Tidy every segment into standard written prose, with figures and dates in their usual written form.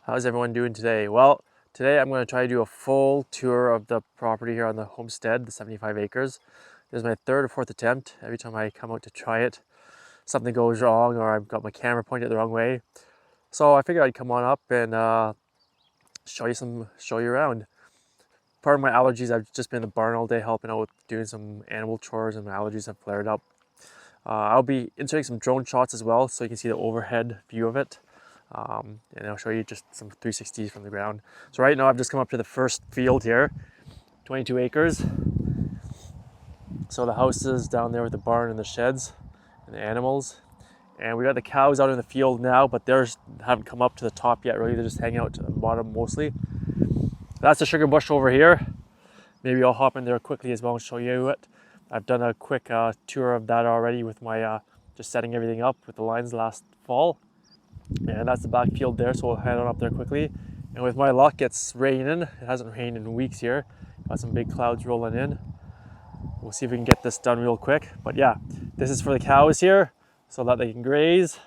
How's everyone doing today? Well, today I'm going to try to do a full tour of the property here on the homestead, the 75 acres. This is my third or fourth attempt. Every time I come out to try it, something goes wrong or I've got my camera pointed the wrong way. So I figured I'd come on up and show you around. Part of my allergies, I've just been in the barn all day helping out with doing some animal chores, and my allergies have flared up. I'll be inserting some drone shots as well so you can see the overhead view of it. And I'll show you just some 360s from the ground. So right now I've just come up to the first field here, 22 acres. So the house is down there with the barn and the sheds and the animals. And we got the cows out in the field now, but they haven't come up to the top yet really. They're just hanging out to the bottom mostly. That's the sugar bush over here. Maybe I'll hop in there quickly as well and show you it. I've done a quick tour of that already with my just setting everything up with the lines last fall. And that's the back field there, so we'll head on up there quickly. And with my luck, it's raining. It hasn't rained in weeks here. Got some big clouds rolling in. We'll see if we can get this done real quick. But yeah, this is for the cows here so that they can graze.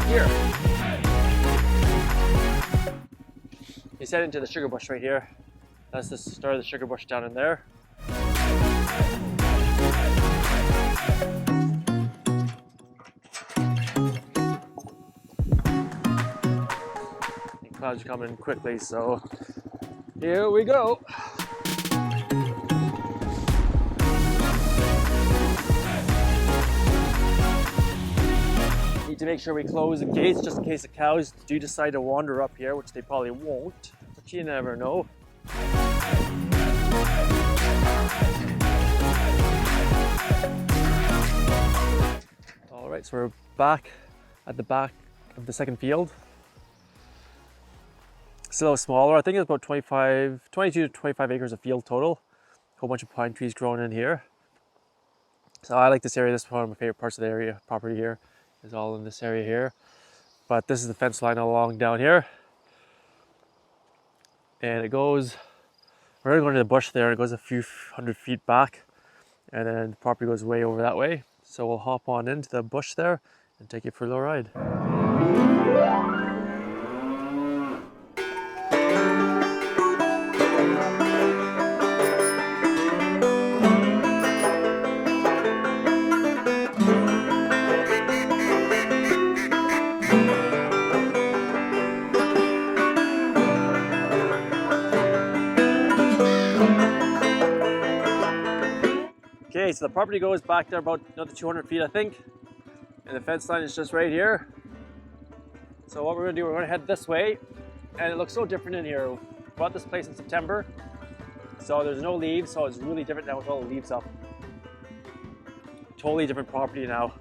Here. He's heading to the sugar bush right here. That's the start of the sugar bush down in there. The clouds are coming quickly, so here we go. Need to make sure we close the gates just in case the cows do decide to wander up here, which they probably won't, but you never know. All right, so we're back at the back of the second field. Still smaller. I think it's about 22 to 25 acres of field total. A whole bunch of pine trees growing in here. So I like this area. This is one of my favorite parts of the area, property here. Is all in this area here, but this is the fence line along down here, and it goes, we're gonna go into the bush there, and it goes a few hundred feet back, and then the property goes way over that way. So we'll hop on into the bush there and take you for a little ride. so the property goes back there about another 200 feet, I think. And the fence line is just right here. So what we're gonna do, we're gonna head this way. And it looks so different in here. We bought this place in September. So there's no leaves, so it's really different now with all the leaves up. Totally different property now.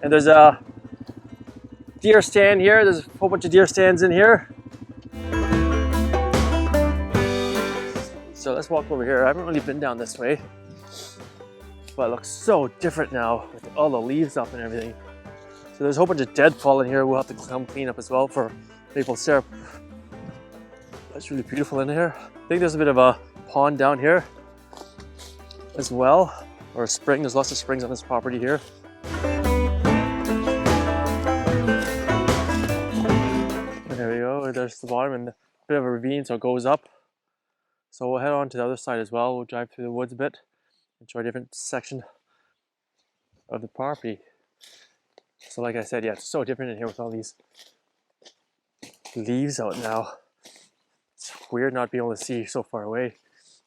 And there's a deer stand here. There's a whole bunch of deer stands in here. So let's walk over here. I haven't really been down this way, but it looks so different now with all the leaves up and everything. So there's a whole bunch of deadfall in here. We'll have to come clean up as well for maple syrup. That's really beautiful in here. I think there's a bit of a pond down here as well, or a spring. There's lots of springs on this property here. There we go, there's the bottom and a bit of a ravine, so it goes up. So we'll head on to the other side as well. We'll drive through the woods a bit and show a different section of the property. So like I said, yeah, it's so different in here with all these leaves out now. It's weird not being able to see so far away.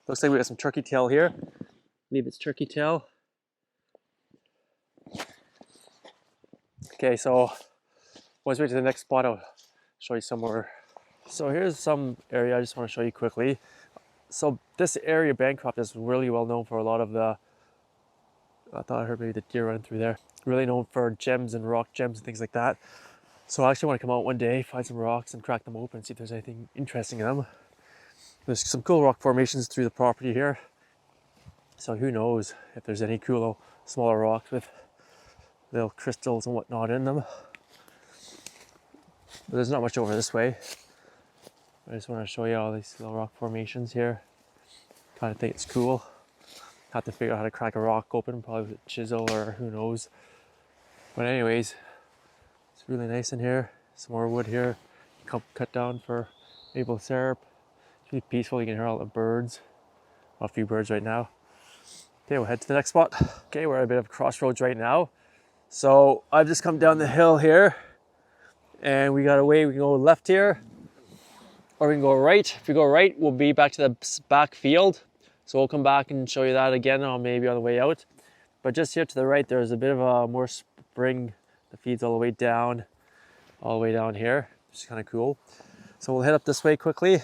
Looks like we got some turkey tail here. I believe it's turkey tail. Okay, so once we get to the next spot, I'll show you some more. So here's some area I just want to show you quickly. So this area, Bancroft, is really well known for a lot of the, I thought I heard maybe the deer running through there. Really known for gems and rock gems and things like that. So I actually want to come out one day, find some rocks and crack them open and see if there's anything interesting in them. There's some cool rock formations through the property here. So who knows if there's any cool smaller rocks with little crystals and whatnot in them. But there's not much over this way. I just want to show you all these little rock formations here. Kind of think it's cool. Have to figure out how to crack a rock open, probably with a chisel or who knows. But anyways, it's really nice in here. Some more wood here. Cut down for maple syrup. It's really peaceful. You can hear all the birds. Well, a few birds right now. Okay, we'll head to the next spot. Okay, we're at a bit of a crossroads right now. So I've just come down the hill here. And we got a way, we can go left here, or we can go right. If we go right, we'll be back to the back field. So we'll come back and show you that again, or maybe on the way out. But just here to the right, there's a bit of a more spring that feeds all the way down here, which is kind of cool. So we'll head up this way quickly,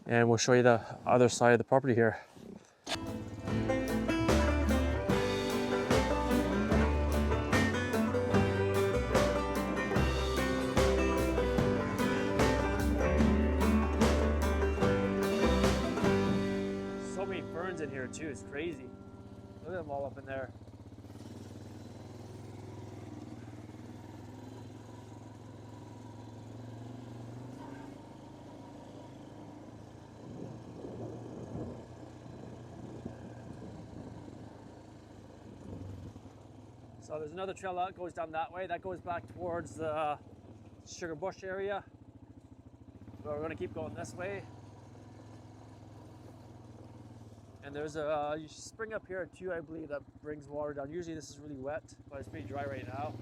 and we'll show you the other side of the property here. In here too, it's crazy. Look at them all up in there. So there's another trail that goes down that way. That goes back towards the sugar bush area. But we're going to keep going this way. And there's a spring up here too, I believe, that brings water down. Usually this is really wet, but it's pretty dry right now.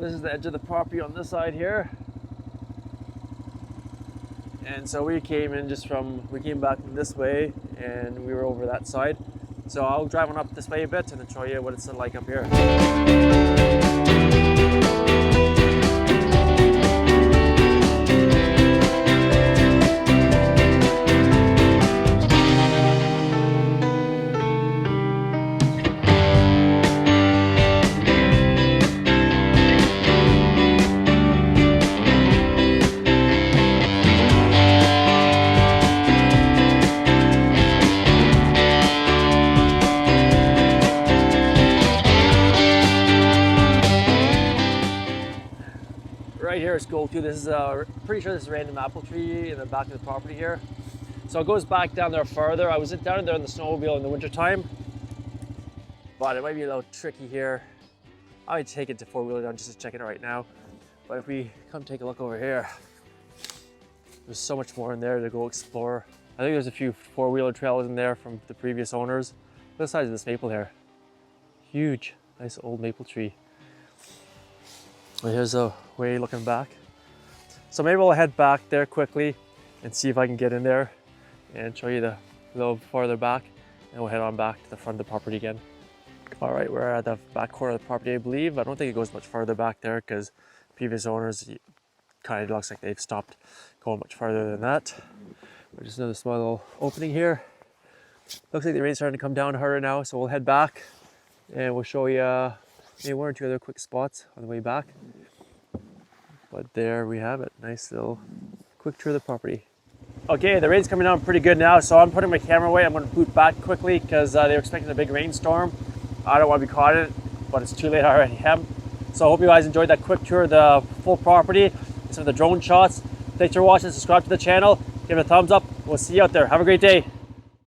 this is the edge of the property on this side here. And so we came in we came back this way and we were over that side. So I'll drive on up this way a bit and then show you what it's like up here. Right here is cool too. This is pretty sure this is a random apple tree in the back of the property here. So it goes back down there further. I was down there in the snowmobile in the winter time, but it might be a little tricky here. I might take it to four-wheeler down just to check it out right now. But if we come take a look over here, there's so much more in there to go explore. I think there's a few four-wheeler trails in there from the previous owners. Look at the size of this maple here. Huge, nice old maple tree. Well, here's a way looking back. So maybe we'll head back there quickly and see if I can get in there and show you a little farther back, and we'll head on back to the front of the property again. All right, we're at the back corner of the property, I believe. I don't think it goes much farther back there because previous owners, kind of looks like they've stopped going much farther than that. There's just another small little opening here. Looks like the rain's starting to come down harder now, so we'll head back and we'll show you maybe one or two other quick spots on the way back. But there we have it. Nice little quick tour of the property. Okay, the rain's coming down pretty good now, so I'm putting my camera away. I'm going to boot back quickly because they were expecting a big rainstorm. I don't want to be caught in it, but it's too late. I already am. So I hope you guys enjoyed that quick tour of the full property, some of the drone shots. Thanks for watching. Subscribe to the channel. Give it a thumbs up. We'll see you out there. Have a great day.